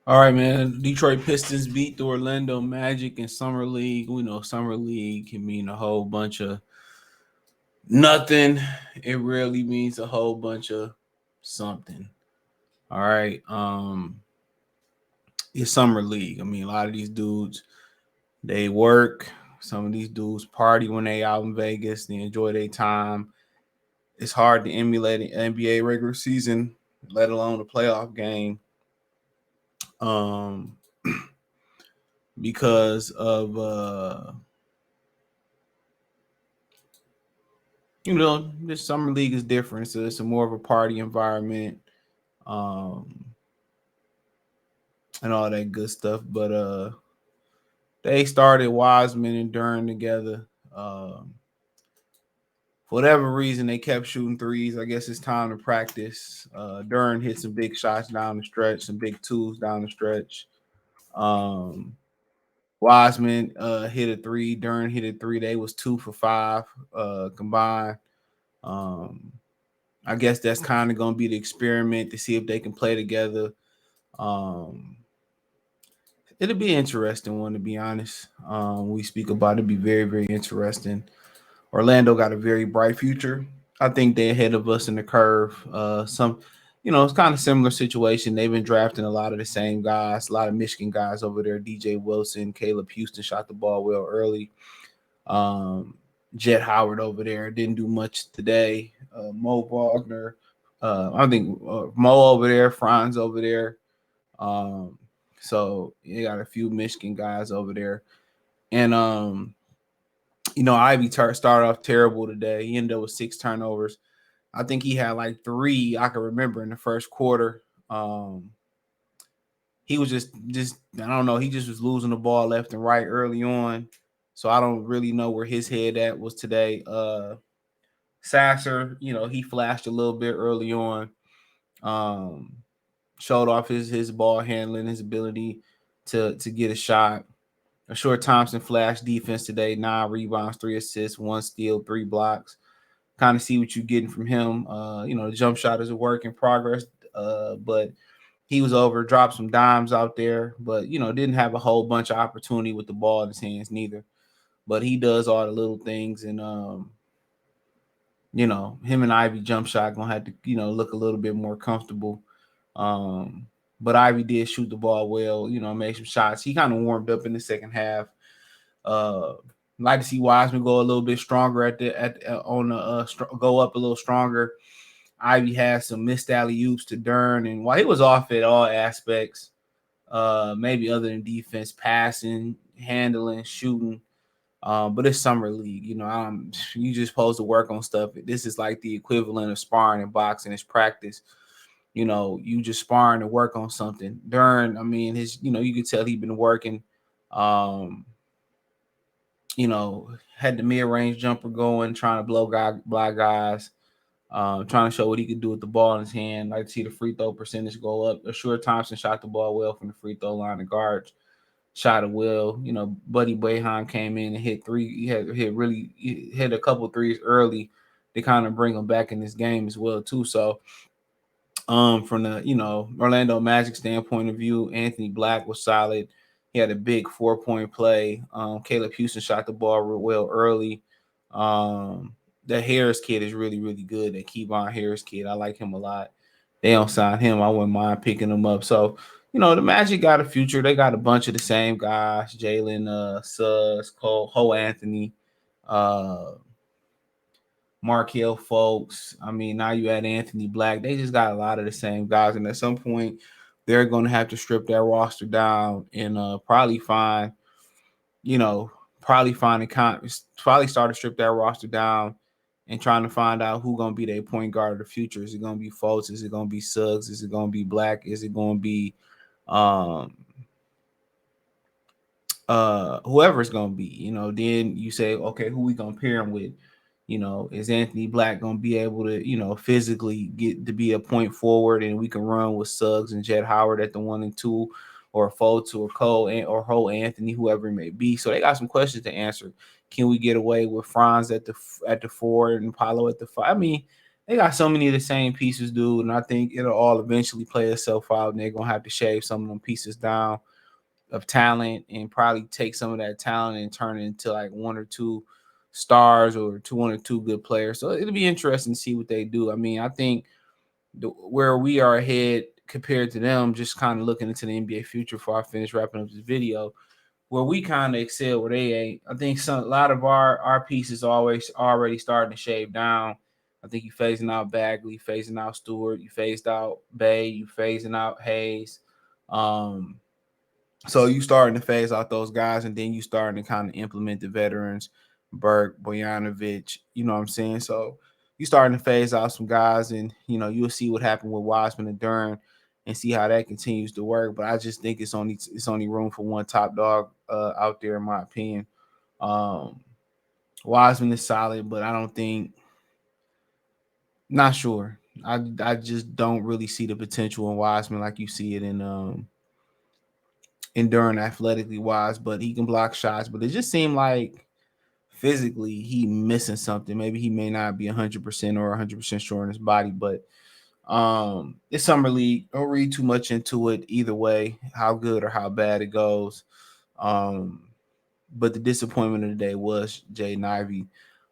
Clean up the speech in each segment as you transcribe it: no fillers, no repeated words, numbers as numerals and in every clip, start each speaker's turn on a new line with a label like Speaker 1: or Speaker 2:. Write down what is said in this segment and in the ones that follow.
Speaker 1: All right, man. Detroit Pistons beat the Orlando Magic in Summer League. We know Summer League can mean a whole bunch of nothing. It really means a whole bunch of something. All right. It's Summer League. I mean, a lot of these dudes, they work. Some of these dudes party when they out in Vegas. They enjoy their time. It's hard to emulate an NBA regular season, let alone a playoff game. Um, because of this summer league is different, so it's a more of a party environment, um, and all that good stuff. But they started Wiseman and Durn together. For whatever reason, they kept shooting threes. I guess it's time to practice. Durn hit some big shots down the stretch, some big twos down the stretch. Um, Wiseman hit a three. Durn hit a three. They was 2 for 5 combined. Um, I guess that's kind of going to be the experiment to see if they can play together. Um, it'll be an interesting one, to be honest. We speak about it, be very, very interesting. Orlando got a very bright future. I think they're ahead of us in the curve. It's kind of similar situation. They've been drafting a lot of the same guys, a lot of Michigan guys over there. DJ Wilson, Caleb Houston shot the ball well early. Um, Jet Howard over there didn't do much today. Mo Wagner, I think Mo over there, Franz over there. Um, so you got a few Michigan guys over there, and Ivy started off terrible today. He ended up with 6 turnovers. I think he had like three I can remember in the first quarter. Um, he was just I don't know. He just was losing the ball left and right early on. So I don't really know where his head at was today. Sasser, he flashed a little bit early on. Um, Showed off his ball handling, his ability to get a shot. A short Thompson flash defense today, 9 rebounds, 3 assists, 1 steal, 3 blocks. Kind of see what you're getting from him. The jump shot is a work in progress, but he was over, dropped some dimes out there, but didn't have a whole bunch of opportunity with the ball in his hands neither. But he does all the little things, and him and Ivy jump shot gonna have to, look a little bit more comfortable. Um, but Ivy did shoot the ball well, made some shots. He kind of warmed up in the second half. Uh, like to see Wiseman go a little bit stronger on the go up a little stronger. Ivy had some missed alley oops to Dern, and while he was off at all aspects, maybe other than defense, passing, handling, shooting. But it's summer league, you just supposed to work on stuff. This is like the equivalent of sparring and boxing. It's practice. You just sparring to work on something. Dern, I mean, you could tell he'd been working. Um, had the mid range jumper going, trying to block guys, trying to show what he could do with the ball in his hand. Like to see the free throw percentage go up. Sure, Thompson shot the ball well from the free throw line. The guards shot it well. Buddy Boeheim came in and hit three. He hit a couple threes early to kind of bring him back in this game as well too. So from the Orlando Magic standpoint of view, Anthony Black was solid. He had a big 4-point play. Caleb Houston shot the ball real well early. Um, the Harris kid is really, really good. That Kevon Harris kid, I like him a lot. They don't sign him, I wouldn't mind picking him up. So, the Magic got a future. They got a bunch of the same guys: Jalen, Suggs, Cole, Ho Anthony, uh, Markel Folks. I mean, now you add Anthony Black. They just got a lot of the same guys, and at some point, they're going to have to strip that roster down and probably find, you know, probably start to strip that roster down and trying to find out who going to be their point guard of the future. Is it going to be Folks? Is it going to be Suggs? Is it going to be Black? Is it going to be um whoever it's gonna be, then you say, okay, who we gonna pair him with? Is Anthony Black gonna be able to, physically get to be a point forward and we can run with Suggs and Jet Howard at the 1 and 2, or Fultz or Cole or Ho Anthony, whoever it may be. So they got some questions to answer. Can we get away with Franz at the 4 and Paulo at the 5? I mean, they got so many of the same pieces, dude, and I think it'll all eventually play itself out, and they're gonna have to shave some of them pieces down of talent and probably take some of that talent and turn it into like one or two stars or one or two good players. So it'll be interesting to see what they do. I mean, I think where we are ahead compared to them, just kind of looking into the NBA future before I finish wrapping up this video, where we kind of excel where they ain't. I think a lot of our pieces always already starting to shave down. I think you phasing out Bagley, phasing out Stewart, you phased out Bay, you phasing out Hayes. Um, so you starting to phase out those guys, and then you starting to kind of implement the veterans, Burke, Bojanovic. You know what I'm saying? So you starting to phase out some guys, and you'll see what happened with Wiseman and Durn, and see how that continues to work. But I just think it's only room for one top dog out there, in my opinion. Um, Wiseman is solid, but I don't think. Not sure. I just don't really see the potential in Wiseman like you see it in Durn athletically wise, but he can block shots. But it just seemed like physically he missing something. Maybe he may not be 100% or 100% sure in his body, but it's summer league. Don't read too much into it either way, how good or how bad it goes. Um, but the disappointment of the day was Jaden Ivey.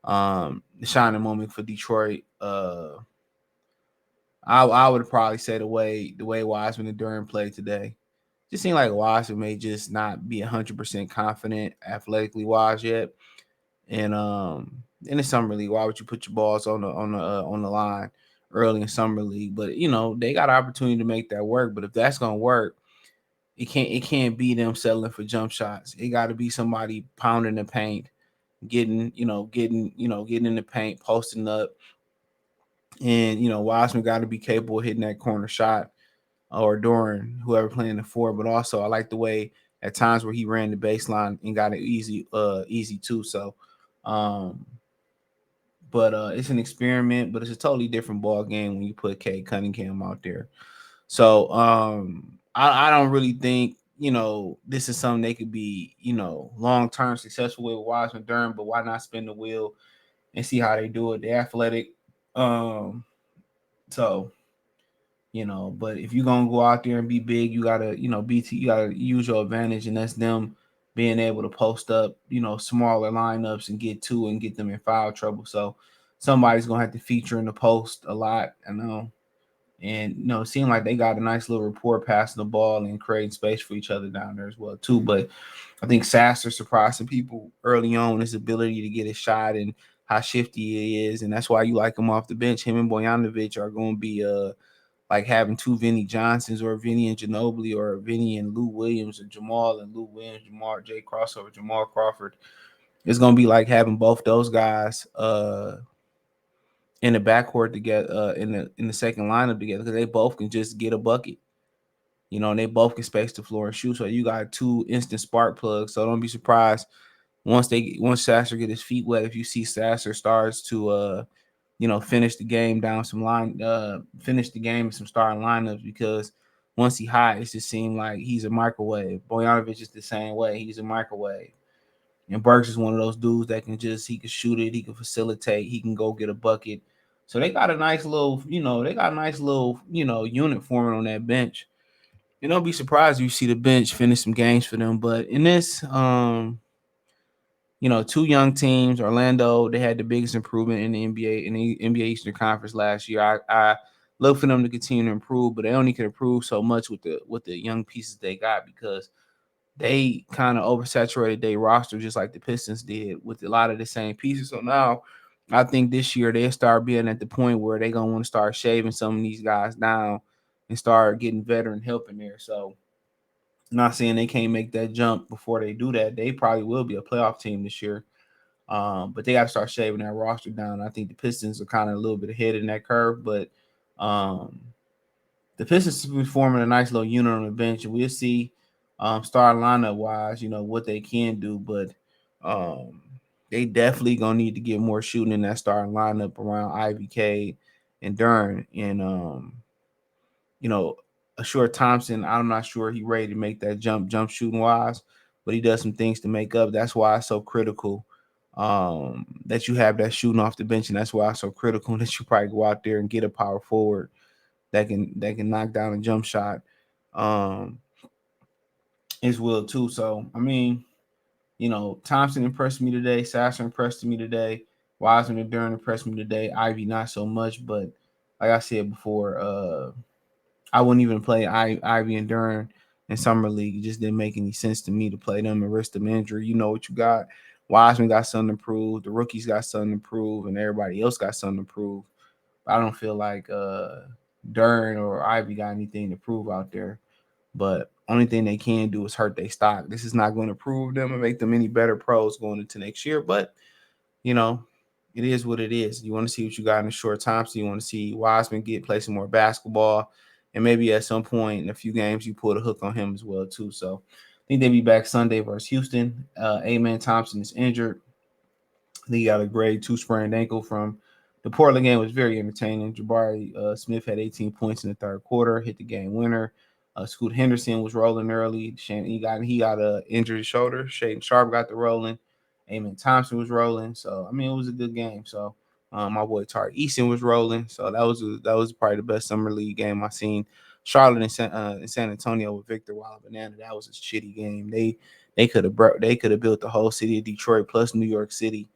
Speaker 1: The shining moment for Detroit. I would probably say the way Wiseman and Durham played today. Just seemed like Wiseman may just not be 100% confident athletically wise yet. In the summer league, why would you put your balls on the line early in summer league? But they got an opportunity to make that work. But if that's gonna work, it can't be them settling for jump shots. It got to be somebody pounding the paint, getting in the paint, posting up, and Wiseman got to be capable of hitting that corner shot or during whoever playing the four. But also, I like the way at times where he ran the baseline and got it easy too. So, um, but it's an experiment, but it's a totally different ball game when you put Kate Cunningham out there. So, I don't really think this is something they could be long term successful with Wiseman Durham. But why not spin the wheel and see how they do it? They're athletic. Um, so but if you're gonna go out there and be big, you gotta, you gotta use your advantage, and that's them being able to post up, smaller lineups and get two and get them in foul trouble. So somebody's gonna have to feature in the post a lot, I know. And it seemed like they got a nice little rapport passing the ball and creating space for each other down there as well too. But I think Sasser surprised some people early on his ability to get a shot and how shifty he is, and that's why you like him off the bench. Him and Bojanovic are going to be like having two Vinny Johnsons or Vinny and Ginobili or Vinny and Lou Williams or Jamal and Lou Williams, Jamal J crossover, Jamal Crawford. It's gonna be like having both those guys in the backcourt together, in the second lineup together, because they both can just get a bucket. And they both can space the floor and shoot. So you got two instant spark plugs. So don't be surprised once Sasser get his feet wet, if you see Sasser starts to finish the game down some finish the game in some starting lineups, because once he hot, it just seems like he's a microwave. Bojanovic is the same way. He's a microwave. And Burks is one of those dudes that he can shoot it, he can facilitate, he can go get a bucket. So they got a nice little, unit forming on that bench. Don't be surprised if you see the bench finish some games for them. But in this, two young teams. Orlando, they had the biggest improvement in the NBA Eastern Conference last year. I look for them to continue to improve, but they only can improve so much with the young pieces they got, because they kind of oversaturated their roster just like the Pistons did with a lot of the same pieces. So now I think this year they'll start being at the point where they're gonna want to start shaving some of these guys down and start getting veteran help in there. So not saying they can't make that jump before they do that. They probably will be a playoff team this year. But they got to start shaving that roster down. I think the Pistons are kind of a little bit ahead in that curve, but um, the Pistons will be forming a nice little unit on the bench, and we'll see starting lineup wise, what they can do. But um, they definitely gonna need to get more shooting in that starting lineup around Ivy, Cade, and Dern. And you know, a short Thompson, I'm not sure he ready to make that jump shooting wise, but he does some things to make up. That's why it's so critical that you have that shooting off the bench, and that's why it's so critical that you probably go out there and get a power forward that can knock down a jump shot, um, as well too. So I mean, Thompson impressed me today. Sasser impressed me today. Wiseman and Durant impressed me today. Ivy not so much, but like I said before, I wouldn't even play Ivy and Durant in summer league. It just didn't make any sense to me to play them and risk them injury. You know what you got. Wiseman got something to prove. The rookies got something to prove, and everybody else got something to prove. I don't feel like Durant or Ivy got anything to prove out there. But only thing they can do is hurt their stock. This is not going to prove them and make them any better pros going into next year. But you know, it is what it is. You want to see what you got in a short time. So you want to see Wiseman play some more basketball, and maybe at some point in a few games you pull the hook on him as well too. So I think they'll be back Sunday versus Houston. Amen Thompson is injured. He got a grade 2 sprained ankle from the Portland game. Was very entertaining. Jabari Smith had 18 points in the third quarter, hit the game winner. Scoot Henderson was rolling early. He got a injured shoulder. Shaden Sharp got the rolling. Amen Thompson was rolling. So I mean, it was a good game. So my boy Tari Easton was rolling. So that was probably the best summer league game I seen. Charlotte and San Antonio with Victor Wild Banana. That was a shitty game. They could have built the whole city of Detroit plus New York City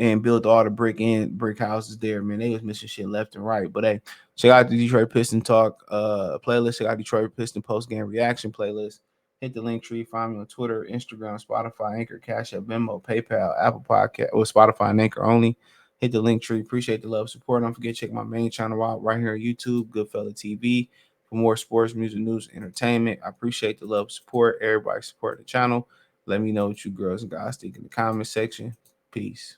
Speaker 1: and built all the brick houses there. Man, they was missing shit left and right. But hey, check out the Detroit Piston Talk playlist. Check out Detroit Piston post game reaction playlist. Hit the link tree. Find me on Twitter, Instagram, Spotify, Anchor, Cash App, Venmo, PayPal, Apple Podcast, or Spotify and Anchor only. Hit the link tree. Appreciate the love, support. Don't forget to check my main channel out right here on YouTube, Goodfella TV, for more sports, music, news, entertainment. I appreciate the love, support. Everybody support the channel. Let me know what you girls and guys think in the comment section. Peace.